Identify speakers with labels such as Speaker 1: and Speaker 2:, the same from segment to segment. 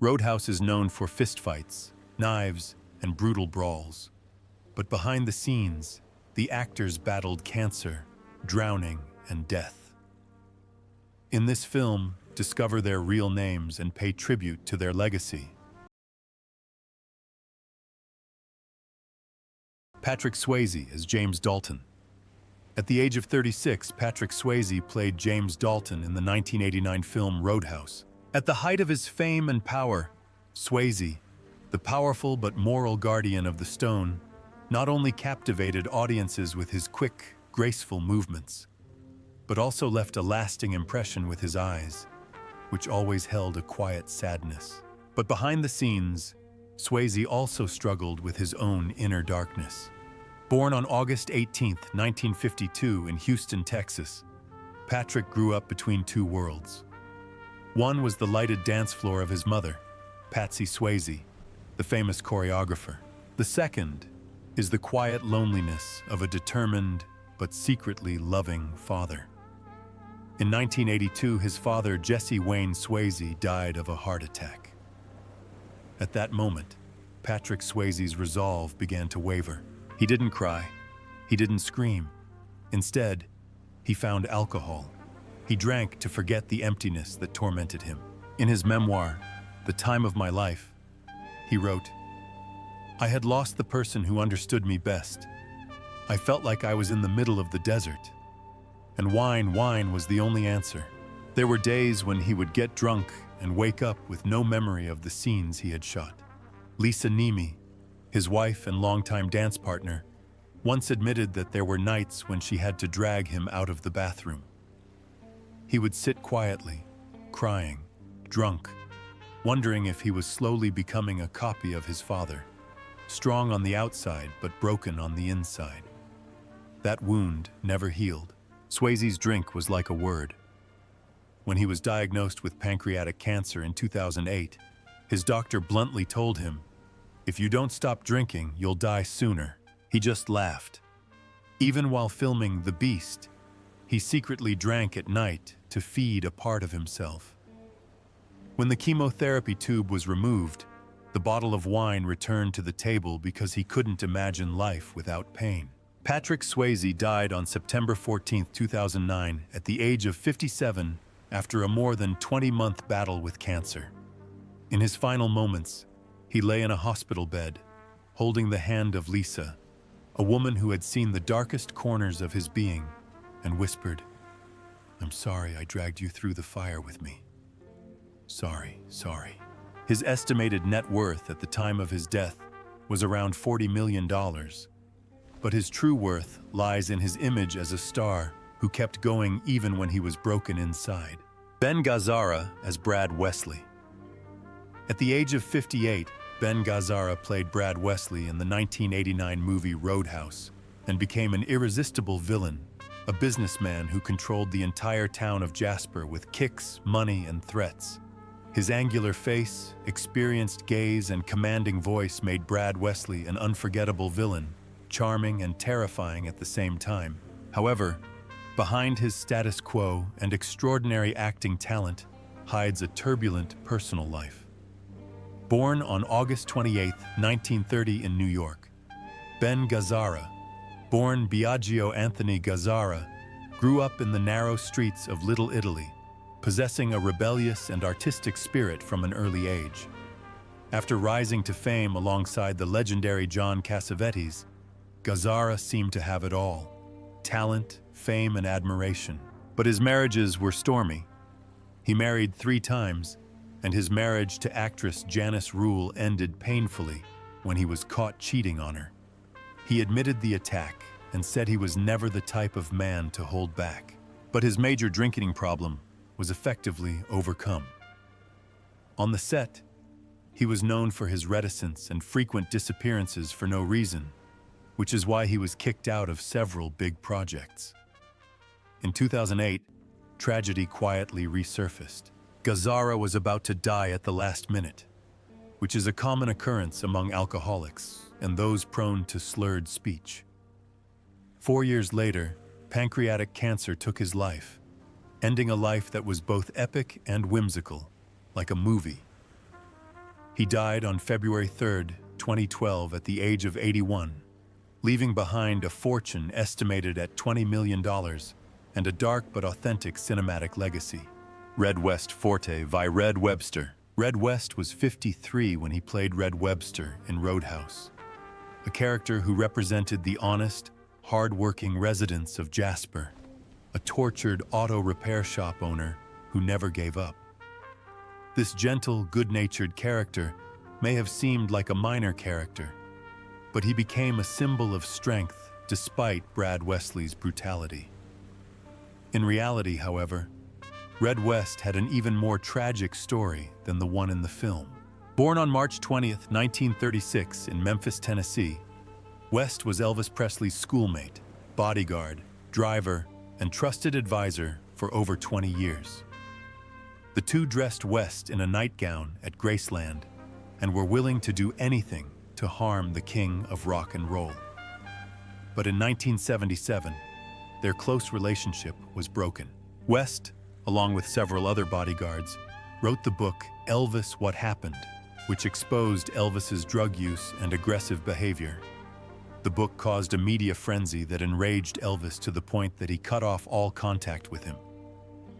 Speaker 1: Roadhouse is known for fistfights, knives, and brutal brawls. But behind the scenes, the actors battled cancer, drowning, and death. In this film, discover their real names and pay tribute to their legacy. Patrick Swayze as James Dalton. At the age of 36, Patrick Swayze played James Dalton in the 1989 film Roadhouse. At the height of his fame and power, Swayze, the powerful but moral guardian of the stone, not only captivated audiences with his quick, graceful movements, but also left a lasting impression with his eyes, which always held a quiet sadness. But behind the scenes, Swayze also struggled with his own inner darkness. Born on August 18, 1952 in Houston, Texas, Patrick grew up between two worlds. One was the lighted dance floor of his mother, Patsy Swayze, the famous choreographer. The second is the quiet loneliness of a determined but secretly loving father. In 1982, his father, Jesse Wayne Swayze, died of a heart attack. At that moment, Patrick Swayze's resolve began to waver. He didn't cry. He didn't scream. Instead, he found alcohol. He drank to forget the emptiness that tormented him. In his memoir, The Time of My Life, he wrote, "I had lost the person who understood me best. I felt like I was in the middle of the desert. And wine was the only answer." There were days when he would get drunk and wake up with no memory of the scenes he had shot. Lisa Nemi, his wife and longtime dance partner, once admitted that there were nights when she had to drag him out of the bathroom. He would sit quietly, crying, drunk, wondering if he was slowly becoming a copy of his father, strong on the outside but broken on the inside. That wound never healed. Swayze's drink was like a word. When he was diagnosed with pancreatic cancer in 2008, his doctor bluntly told him, "If you don't stop drinking, you'll die sooner." He just laughed. Even while filming The Beast, he secretly drank at night to feed a part of himself. When the chemotherapy tube was removed, the bottle of wine returned to the table because he couldn't imagine life without pain. Patrick Swayze died on September 14, 2009, at the age of 57 after a more than 20-month battle with cancer. In his final moments, he lay in a hospital bed, holding the hand of Lisa, a woman who had seen the darkest corners of his being, and whispered, "I'm sorry I dragged you through the fire with me. Sorry." His estimated net worth at the time of his death was around $40 million, but his true worth lies in his image as a star who kept going even when he was broken inside. Ben Gazzara as Brad Wesley. At the age of 58, Ben Gazzara played Brad Wesley in the 1989 movie Roadhouse and became an irresistible villain, a businessman who controlled the entire town of Jasper with kicks, money, and threats. His angular face, experienced gaze, and commanding voice made Brad Wesley an unforgettable villain, charming and terrifying at the same time. However, behind his status quo and extraordinary acting talent hides a turbulent personal life. Born on August 28, 1930 in New York, Ben Gazzara, born Biagio Anthony Gazzara, grew up in the narrow streets of Little Italy, possessing a rebellious and artistic spirit from an early age. After rising to fame alongside the legendary John Cassavetes, Gazzara seemed to have it all: talent, fame, and admiration. But his marriages were stormy. He married 3 times, and his marriage to actress Janice Rule ended painfully when he was caught cheating on her. He admitted the attack and said he was never the type of man to hold back. But his major drinking problem was effectively overcome. On the set, he was known for his reticence and frequent disappearances for no reason, which is why he was kicked out of several big projects. In 2008, tragedy quietly resurfaced. Gazzara was about to die at the last minute, which is a common occurrence among alcoholics and those prone to slurred speech. 4 years later, pancreatic cancer took his life, ending a life that was both epic and whimsical, like a movie. He died on February 3, 2012, at the age of 81, leaving behind a fortune estimated at $20 million and a dark but authentic cinematic legacy. Red West Forte by Red Webster. Red West was 53 when he played Red Webster in Roadhouse, a character who represented the honest, hard-working residents of Jasper, a tortured auto repair shop owner who never gave up. This gentle, good-natured character may have seemed like a minor character, but he became a symbol of strength despite Brad Wesley's brutality. In reality, however, Red West had an even more tragic story than the one in the film. Born on March 20, 1936, in Memphis, Tennessee, West was Elvis Presley's schoolmate, bodyguard, driver, and trusted advisor for over 20 years. The two dressed West in a nightgown at Graceland and were willing to do anything to harm the king of rock and roll. But in 1977, their close relationship was broken. West, along with several other bodyguards, wrote the book Elvis: What Happened, which exposed Elvis's drug use and aggressive behavior. The book caused a media frenzy that enraged Elvis to the point that he cut off all contact with him.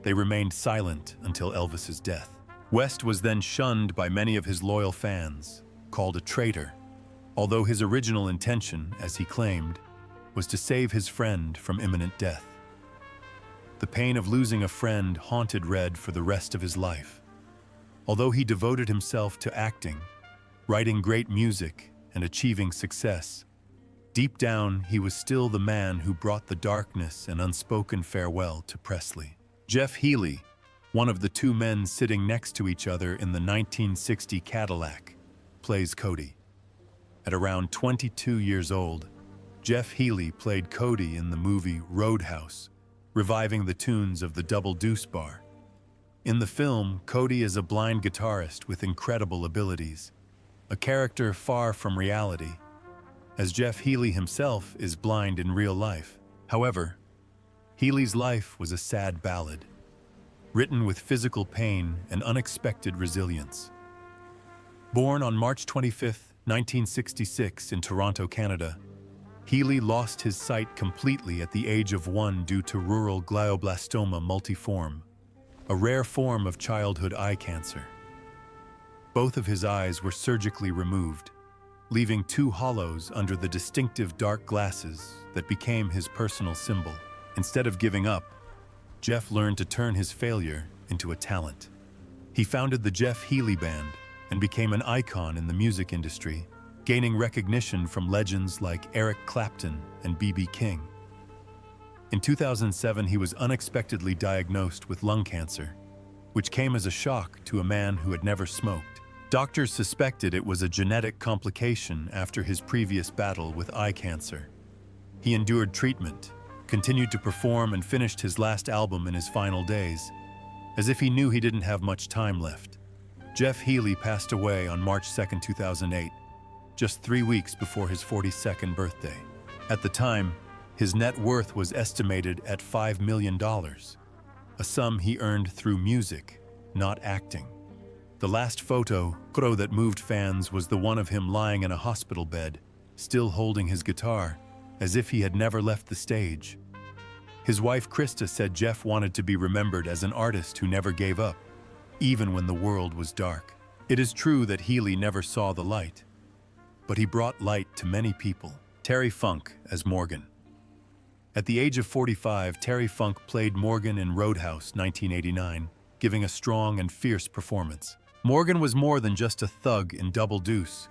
Speaker 1: They remained silent until Elvis's death. West was then shunned by many of his loyal fans, called a traitor, although his original intention, as he claimed, was to save his friend from imminent death. The pain of losing a friend haunted Red for the rest of his life. Although he devoted himself to acting, writing great music, and achieving success, deep down he was still the man who brought the darkness and unspoken farewell to Presley. Jeff Healey, one of the two men sitting next to each other in the 1960 Cadillac, plays Cody. At around 22 years old, Jeff Healey played Cody in the movie Roadhouse, reviving the tunes of the Double Deuce Bar. In the film, Cody is a blind guitarist with incredible abilities, a character far from reality, as Jeff Healey himself is blind in real life. However, Healey's life was a sad ballad, written with physical pain and unexpected resilience. Born on March 25, 1966 in Toronto, Canada, Healey lost his sight completely at the age of 1 due to rural glioblastoma multiforme, a rare form of childhood eye cancer. Both of his eyes were surgically removed, leaving 2 hollows under the distinctive dark glasses that became his personal symbol. Instead of giving up, Jeff learned to turn his failure into a talent. He founded the Jeff Healey Band and became an icon in the music industry, gaining recognition from legends like Eric Clapton and B.B. King. In 2007, he was unexpectedly diagnosed with lung cancer, which came as a shock to a man who had never smoked. Doctors suspected it was a genetic complication after his previous battle with eye cancer. He endured treatment, continued to perform, and finished his last album in his final days, as if he knew he didn't have much time left. Jeff Healey passed away on March 2, 2008, just 3 weeks before his 42nd birthday. At the time, his net worth was estimated at $5 million, a sum he earned through music, not acting. The last photo that moved fans was the one of him lying in a hospital bed, still holding his guitar, as if he had never left the stage. His wife Krista said Jeff wanted to be remembered as an artist who never gave up, even when the world was dark. It is true that Healey never saw the light, but he brought light to many people. Terry Funk as Morgan. At the age of 45, Terry Funk played Morgan in Roadhouse 1989, giving a strong and fierce performance. Morgan was more than just a thug in Double Deuce.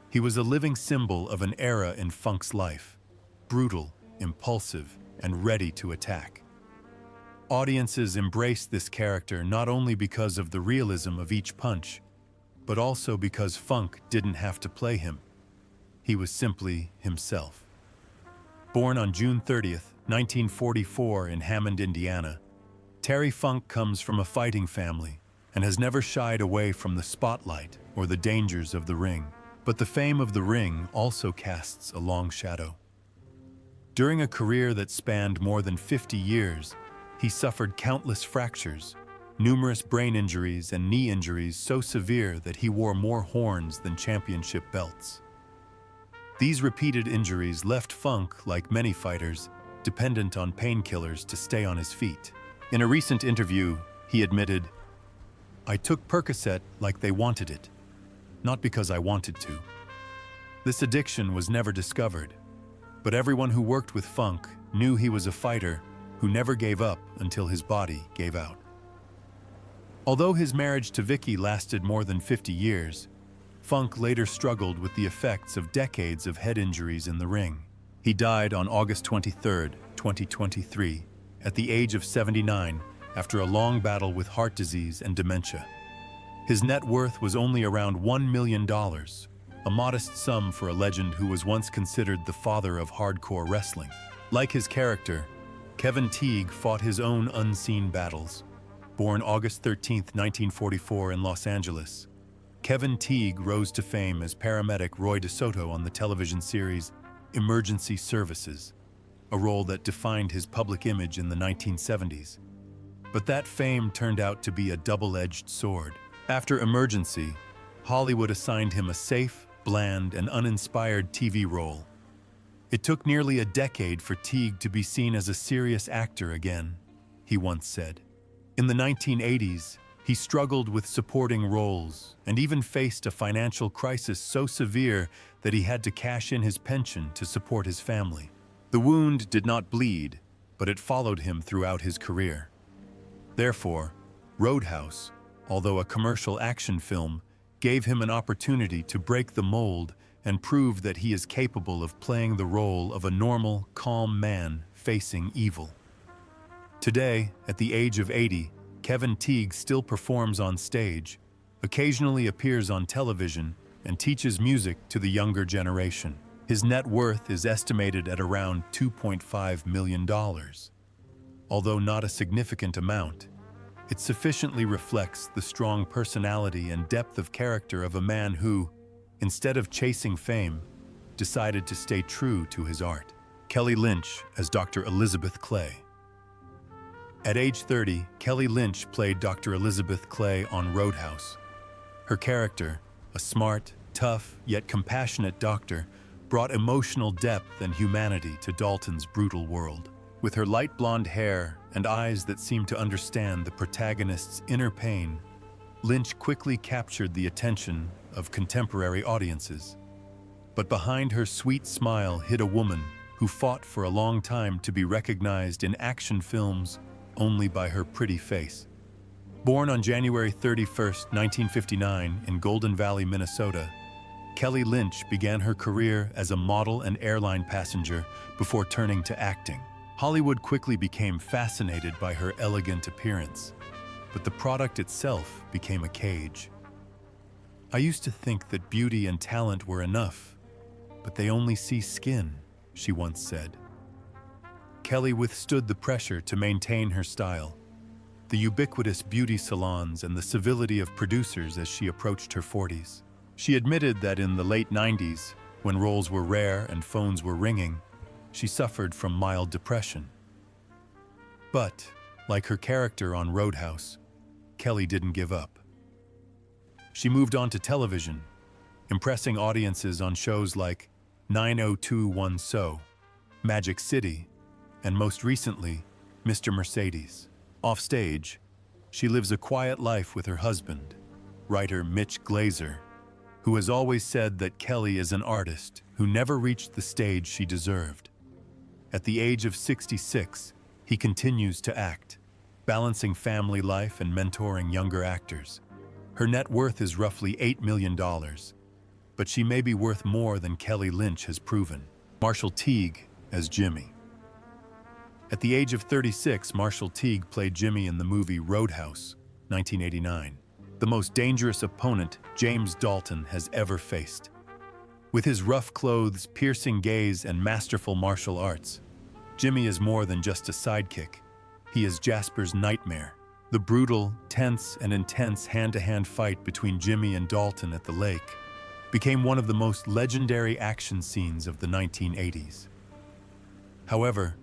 Speaker 1: He was a living symbol of an era in Funk's life, brutal, impulsive, and ready to attack. Audiences embraced this character not only because of the realism of each punch, but also because Funk didn't have to play him. He was simply himself. Born on June 30th, 1944 in Hammond, Indiana, Terry Funk comes from a fighting family and has never shied away from the spotlight or the dangers of the ring. But the fame of the ring also casts a long shadow. During a career that spanned more than 50 years, he suffered countless fractures, numerous brain injuries and knee injuries so severe that he wore more horns than championship belts. These repeated injuries left Funk, like many fighters, dependent on painkillers to stay on his feet. In a recent interview, he admitted, "I took Percocet like they wanted it, not because I wanted to." This addiction was never discovered, but everyone who worked with Funk knew he was a fighter who never gave up until his body gave out. Although his marriage to Vicky lasted more than 50 years, Funk later struggled with the effects of decades of head injuries in the ring. He died on August 23, 2023, at the age of 79 after a long battle with heart disease and dementia. His net worth was only around $1 million, a modest sum for a legend who was once considered the father of hardcore wrestling. Like his character, Kevin Teague fought his own unseen battles. Born August 13, 1944 in Los Angeles, Kevin Teague rose to fame as paramedic Roy DeSoto on the television series Emergency Services, a role that defined his public image in the 1970s. But that fame turned out to be a double-edged sword. After Emergency, Hollywood assigned him a safe, bland, and uninspired TV role. It took nearly a decade for Teague to be seen as a serious actor again, he once said. In the 1980s, he struggled with supporting roles and even faced a financial crisis so severe that he had to cash in his pension to support his family. The wound did not bleed, but it followed him throughout his career. Therefore, Roadhouse, although a commercial action film, gave him an opportunity to break the mold and prove that he is capable of playing the role of a normal, calm man facing evil. Today, at the age of 80, Kevin Teague still performs on stage, occasionally appears on television, and teaches music to the younger generation. His net worth is estimated at around $2.5 million. Although not a significant amount, it sufficiently reflects the strong personality and depth of character of a man who, instead of chasing fame, decided to stay true to his art. Kelly Lynch as Dr. Elizabeth Clay. At age 30, Kelly Lynch played Dr. Elizabeth Clay on Roadhouse. Her character, a smart, tough, yet compassionate doctor, brought emotional depth and humanity to Dalton's brutal world. With her light blonde hair and eyes that seemed to understand the protagonist's inner pain, Lynch quickly captured the attention of contemporary audiences. But behind her sweet smile hid a woman who fought for a long time to be recognized in action films only by her pretty face. Born on January 31, 1959 in Golden Valley, Minnesota, Kelly Lynch began her career as a model and airline passenger before turning to acting. Hollywood quickly became fascinated by her elegant appearance, but the product itself became a cage. "I used to think that beauty and talent were enough, but they only see skin," she once said. Kelly withstood the pressure to maintain her style, the ubiquitous beauty salons and the civility of producers as she approached her 40s. She admitted that in the late 90s, when roles were rare and phones were ringing, she suffered from mild depression. But, like her character on Roadhouse, Kelly didn't give up. She moved on to television, impressing audiences on shows like 9021 So, Magic City, and most recently, Mr. Mercedes. Offstage, she lives a quiet life with her husband, writer Mitch Glazer, who has always said that Kelly is an artist who never reached the stage she deserved. At the age of 66, he continues to act, balancing family life and mentoring younger actors. Her net worth is roughly $8 million, but she may be worth more than Kelly Lynch has proven. Marshall Teague as Jimmy. At the age of 36, Marshall Teague played Jimmy in the movie Roadhouse, 1989, the most dangerous opponent James Dalton has ever faced. With his rough clothes, piercing gaze, and masterful martial arts, Jimmy is more than just a sidekick. He is Jasper's nightmare. The brutal, tense, and intense hand-to-hand fight between Jimmy and Dalton at the lake became one of the most legendary action scenes of the 1980s. However,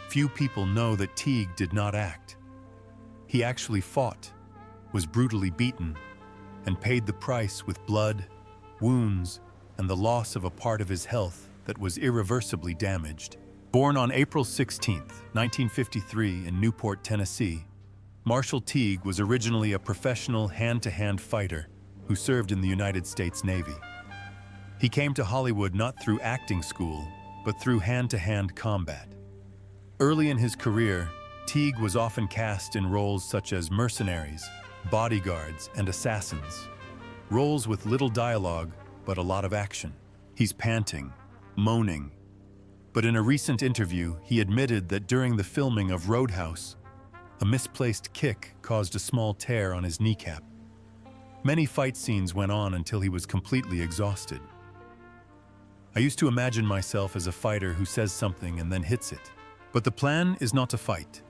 Speaker 1: few people know that Teague did not act. He actually fought, was brutally beaten, and paid the price with blood, wounds, and the loss of a part of his health that was irreversibly damaged. Born on April 16, 1953 in Newport, Tennessee, Marshall Teague was originally a professional hand-to-hand fighter who served in the United States Navy. He came to Hollywood not through acting school, but through hand-to-hand combat. Early in his career, Teague was often cast in roles such as mercenaries, bodyguards, and assassins. Roles with little dialogue, but a lot of action. He's panting, moaning. But in a recent interview, he admitted that during the filming of Roadhouse, a misplaced kick caused a small tear on his kneecap. Many fight scenes went on until he was completely exhausted. I used to imagine myself as a fighter who says something and then hits it. But the plan is not to fight.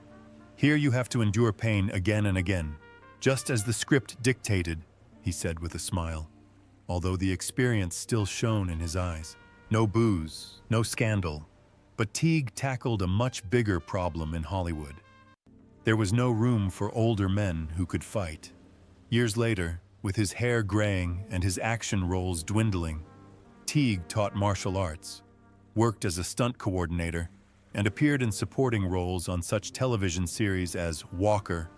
Speaker 1: Here you have to endure pain again and again, just as the script dictated, he said with a smile, although the experience still shone in his eyes. No booze, no scandal, but Teague tackled a much bigger problem in Hollywood. There was no room for older men who could fight. Years later, with his hair graying and his action roles dwindling, Teague taught martial arts, worked as a stunt coordinator, and appeared in supporting roles on such television series as Walker,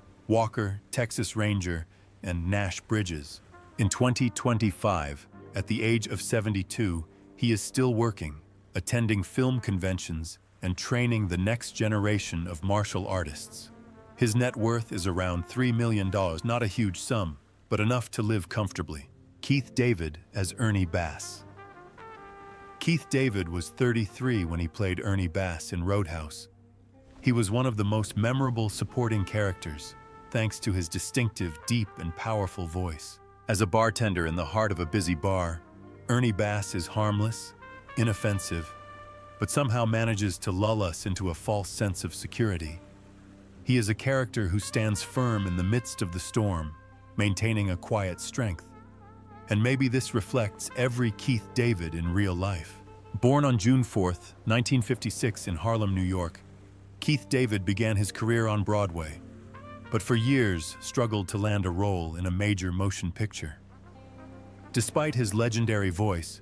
Speaker 1: Texas Ranger, and Nash Bridges. In 2025, at the age of 72, he is still working, attending film conventions, and training the next generation of martial artists. His net worth is around $3 million, not a huge sum, but enough to live comfortably. Keith David as Ernie Bass. Keith David was 33 when he played Ernie Bass in Roadhouse. He was one of the most memorable supporting characters, thanks to his distinctive, deep, and powerful voice. As a bartender in the heart of a busy bar, Ernie Bass is harmless, inoffensive, but somehow manages to lull us into a false sense of security. He is a character who stands firm in the midst of the storm, maintaining a quiet strength. And maybe this reflects every Keith David in real life. Born on June 4, 1956 in Harlem, New York, Keith David began his career on Broadway, but for years struggled to land a role in a major motion picture. Despite his legendary voice,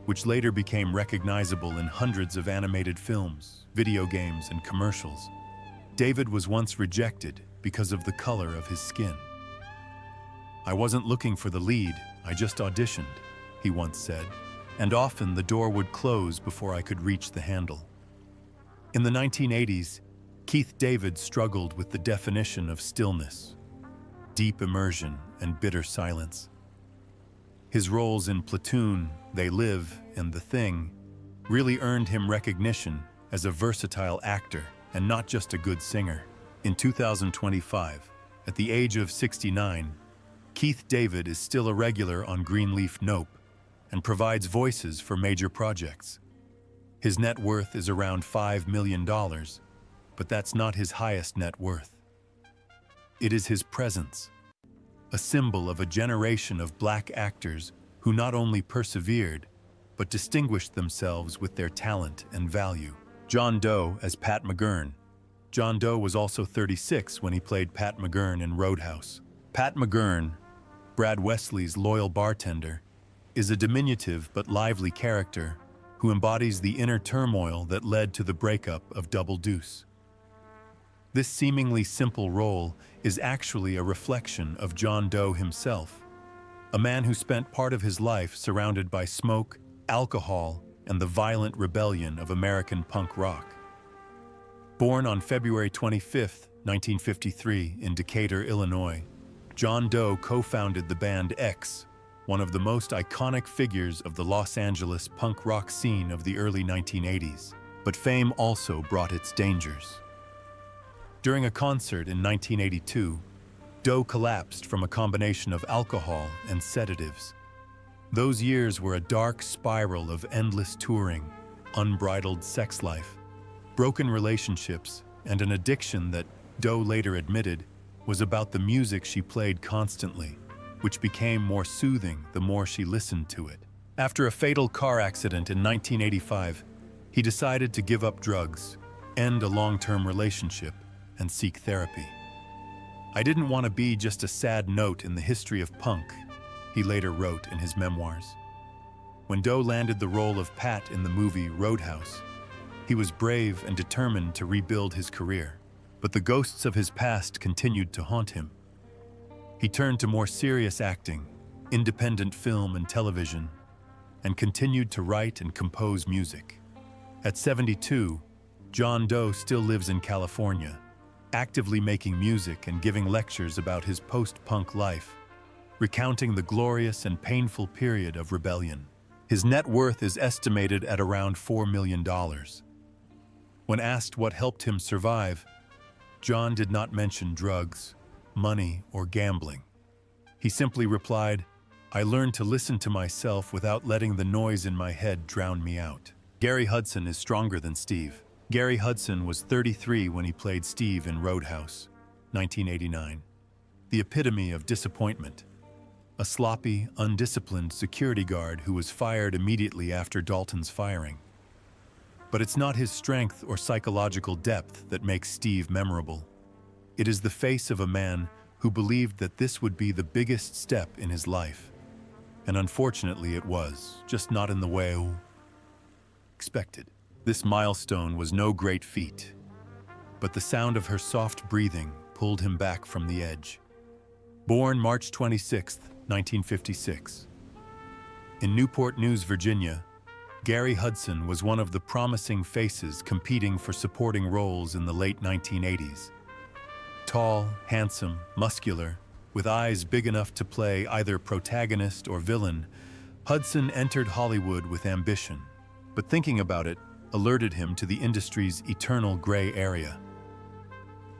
Speaker 1: which later became recognizable in hundreds of animated films, video games, and commercials, David was once rejected because of the color of his skin. "I wasn't looking for the lead, I just auditioned," he once said, and often the door would close before I could reach the handle. In the 1980s, Keith David struggled with the definition of stillness, deep immersion, and bitter silence. His roles in Platoon, They Live, and The Thing really earned him recognition as a versatile actor and not just a good singer. In 2025, at the age of 69, Keith David is still a regular on Greenleaf Nope and provides voices for major projects. His net worth is around $5 million, but that's not his highest net worth. It is his presence, a symbol of a generation of black actors who not only persevered, but distinguished themselves with their talent and value. John Doe as Pat McGurn. John Doe was also 36 when he played Pat McGurn in Roadhouse. Pat McGurn, Brad Wesley's loyal bartender, is a diminutive but lively character who embodies the inner turmoil that led to the breakup of Double Deuce. This seemingly simple role is actually a reflection of John Doe himself, a man who spent part of his life surrounded by smoke, alcohol, and the violent rebellion of American punk rock. Born on February 25, 1953 in Decatur, Illinois, John Doe co-founded the band X, one of the most iconic figures of the Los Angeles punk rock scene of the early 1980s. But fame also brought its dangers. During a concert in 1982, Doe collapsed from a combination of alcohol and sedatives. Those years were a dark spiral of endless touring, unbridled sex life, broken relationships, and an addiction that, Doe later admitted, was about the music she played constantly, which became more soothing the more she listened to it. After a fatal car accident in 1985, he decided to give up drugs, end a long-term relationship, and seek therapy. "I didn't want to be just a sad note in the history of punk," he later wrote in his memoirs. When Doe landed the role of Pat in the movie Roadhouse, he was brave and determined to rebuild his career. But the ghosts of his past continued to haunt him. He turned to more serious acting, independent film and television, and continued to write and compose music. At 72, John Doe still lives in California, actively making music and giving lectures about his post-punk life, recounting the glorious and painful period of rebellion. His net worth is estimated at around $4 million. When asked what helped him survive, John did not mention drugs, money, or gambling. He simply replied, "I learned to listen to myself without letting the noise in my head drown me out." Gary Hudson is stronger than Steve. Gary Hudson was 33 when he played Steve in Roadhouse, 1989. The epitome of disappointment. A sloppy, undisciplined security guard who was fired immediately after Dalton's firing. But it's not his strength or psychological depth that makes Steve memorable. It is the face of a man who believed that this would be the biggest step in his life. And unfortunately it was, just not in the way expected. This milestone was no great feat, but the sound of her soft breathing pulled him back from the edge. Born March 26, 1956. In Newport News, Virginia, Gary Hudson was one of the promising faces competing for supporting roles in the late 1980s. Tall, handsome, muscular, with eyes big enough to play either protagonist or villain, Hudson entered Hollywood with ambition, but thinking about it alerted him to the industry's eternal gray area.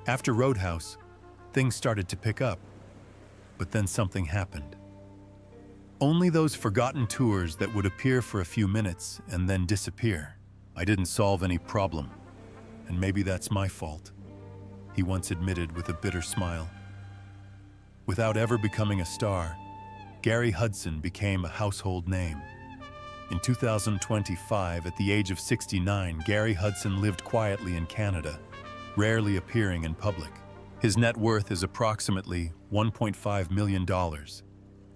Speaker 1: After Roadhouse, things started to pick up, but then something happened. Only those forgotten tours that would appear for a few minutes and then disappear. "I didn't solve any problem, and maybe that's my fault," he once admitted with a bitter smile. Without ever becoming a star, Gary Hudson became a household name. In 2025, at the age of 69, Gary Hudson lived quietly in Canada, rarely appearing in public. His net worth is approximately $1.5 million,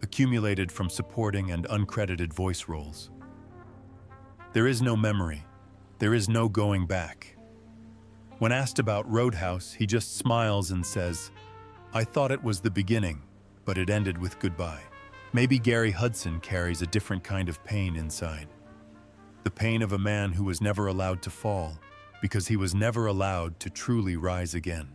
Speaker 1: accumulated from supporting and uncredited voice roles. There is no memory. There is no going back. When asked about Roadhouse, he just smiles and says, "I thought it was the beginning, but it ended with goodbye." Maybe Gary Hudson carries a different kind of pain inside. The pain of a man who was never allowed to fall, because he was never allowed to truly rise again.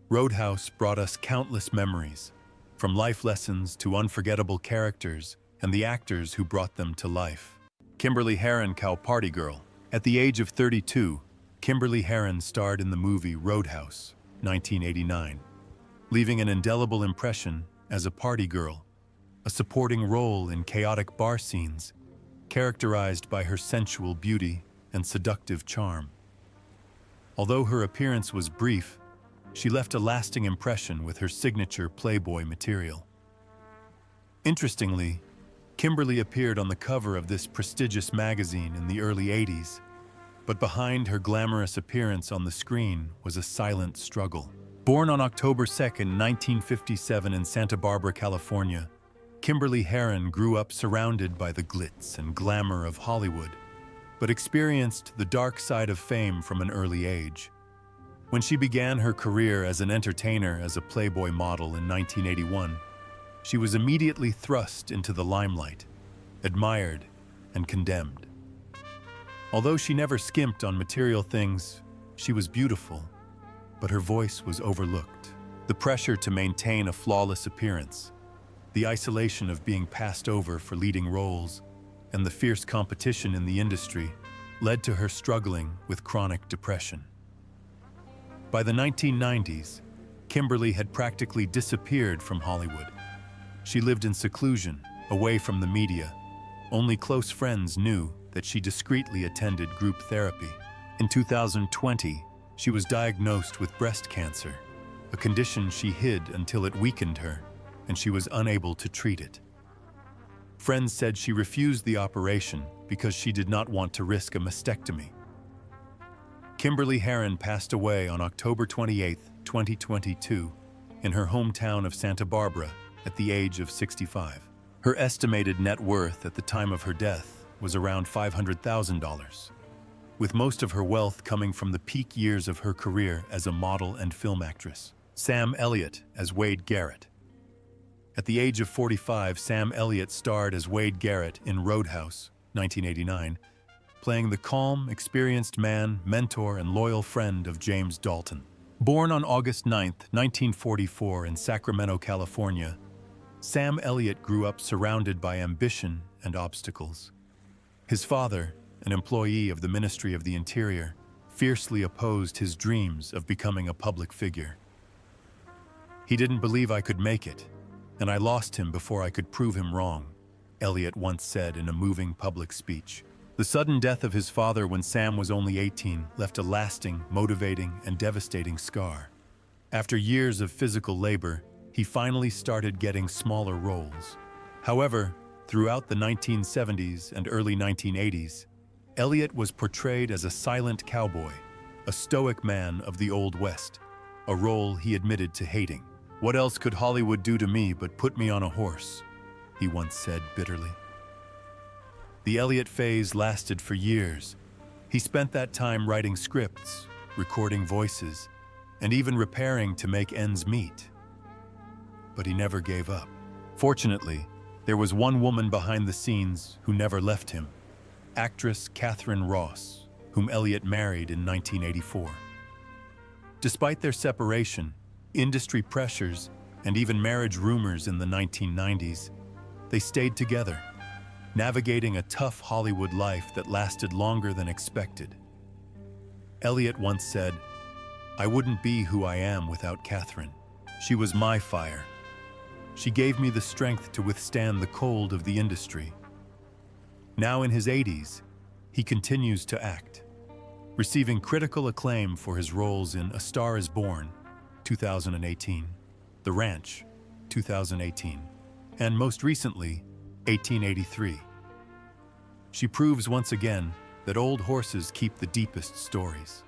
Speaker 1: Roadhouse brought us countless memories, from life lessons to unforgettable characters and the actors who brought them to life. Kimberly Herron, Cow Party Girl. At the age of 32, Kimberly Herron starred in the movie Roadhouse, 1989, leaving an indelible impression as a party girl, a supporting role in chaotic bar scenes, characterized by her sensual beauty and seductive charm. Although her appearance was brief, she left a lasting impression with her signature Playboy material. Interestingly, Kimberly appeared on the cover of this prestigious magazine in the early 80s, but behind her glamorous appearance on the screen was a silent struggle. Born on October 2, 1957 in Santa Barbara, California, Kimberly Herron grew up surrounded by the glitz and glamour of Hollywood, but experienced the dark side of fame from an early age. When she began her career as an entertainer as a Playboy model in 1981, she was immediately thrust into the limelight, admired and condemned. Although she never skimped on material things, she was beautiful, but her voice was overlooked. The pressure to maintain a flawless appearance, the isolation of being passed over for leading roles, and the fierce competition in the industry led to her struggling with chronic depression. By the 1990s, Kimberly had practically disappeared from Hollywood. She lived in seclusion, away from the media. Only close friends knew that she discreetly attended group therapy. In 2020, she was diagnosed with breast cancer, a condition she hid until it weakened her, and she was unable to treat it. Friends said she refused the operation because she did not want to risk a mastectomy. Kimberly Herron passed away on October 28, 2022, in her hometown of Santa Barbara at the age of 65. Her estimated net worth at the time of her death was around $500,000, with most of her wealth coming from the peak years of her career as a model and film actress. Sam Elliott as Wade Garrett. At the age of 45, Sam Elliott starred as Wade Garrett in Roadhouse, 1989, playing the calm, experienced man, mentor, and loyal friend of James Dalton. Born on August 9, 1944 in Sacramento, California, Sam Elliott grew up surrounded by ambition and obstacles. His father, an employee of the Ministry of the Interior, fiercely opposed his dreams of becoming a public figure. "He didn't believe I could make it, and I lost him before I could prove him wrong," Elliott once said in a moving public speech. The sudden death of his father when Sam was only 18 left a lasting, motivating, and devastating scar. After years of physical labor, he finally started getting smaller roles. However, throughout the 1970s and early 1980s, Elliott was portrayed as a silent cowboy, a stoic man of the Old West, a role he admitted to hating. "What else could Hollywood do to me but put me on a horse?" he once said bitterly. The Elliott phase lasted for years. He spent that time writing scripts, recording voices, and even repairing to make ends meet. But he never gave up. Fortunately, there was one woman behind the scenes who never left him, actress Catherine Ross, whom Elliott married in 1984. Despite their separation, industry pressures, and even marriage rumors in the 1990s, they stayed together, navigating a tough Hollywood life that lasted longer than expected. Elliott once said, "I wouldn't be who I am without Catherine. She was my fire. She gave me the strength to withstand the cold of the industry." Now in his 80s, he continues to act, receiving critical acclaim for his roles in A Star is Born, 2018, The Ranch, 2018, and most recently, 1883. She proves once again that old horses keep the deepest stories.